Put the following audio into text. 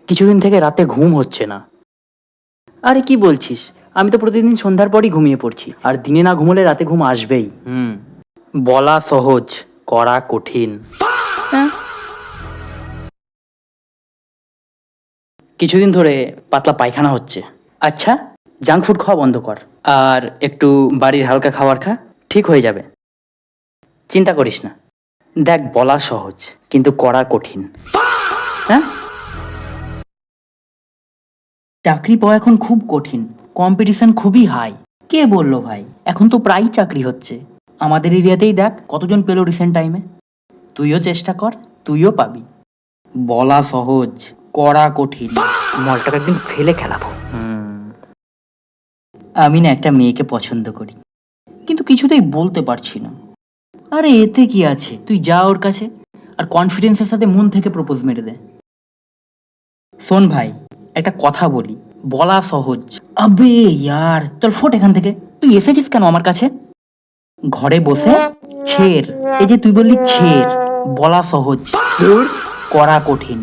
কিছুদিন থেকে রাতে ঘুম হচ্ছে না। আরে কি বলছিস? আমি তো প্রতিদিন সন্ধ্যার পরই ঘুমিয়ে পড়ছি, আর দিনে না ঘুমোলে রাতে ঘুম আসবেই। বলা সহজ, করা কঠিন। হ্যাঁ। কিছুদিন ধরে পাতলা পায়খানা হচ্ছে। আচ্ছা, জাঙ্ক ফুড খাওয়া বন্ধ কর, আর একটু বাড়ির হালকা খাবার খা, ঠিক হয়ে যাবে। চিন্তা করিস না। দেখ, বলা সহজ কিন্তু করা কঠিন। হ্যাঁ। চাকরি পাওয়া এখন খুব কঠিন, কম্পিটিশন খুবই হাই। কে বললো ভাই? এখন তো প্রায়ই চাকরি হচ্ছে। আমাদের এরিয়াতেই দেখ কতজন পেলো রিসেন্ট টাইমে। তুইও চেষ্টা কর, তুইও পাবি। বলা সহজ, করা কঠিন। মলটাকে একদিন ফেলে খেলাবো। আমি না একটা মেয়েকে পছন্দ করি, কিন্তু কিছুতেই বলতে পারছি না। আরে এতে কি আছে, তুই যা ওর কাছে, আর কনফিডেন্সের সাথে মন থেকে প্রপোজ মেরে দে। শোন ভাই, একটা কথা বলি, বলা সহজ। আবে ইয়ার, চল ফোট এখান থেকে। তুই এসেছিস কেন আমার কাছে? ঘরে বসে ছেড়, এই যে তুই বললি ছেড়, বলা সহজ, করা কঠিন।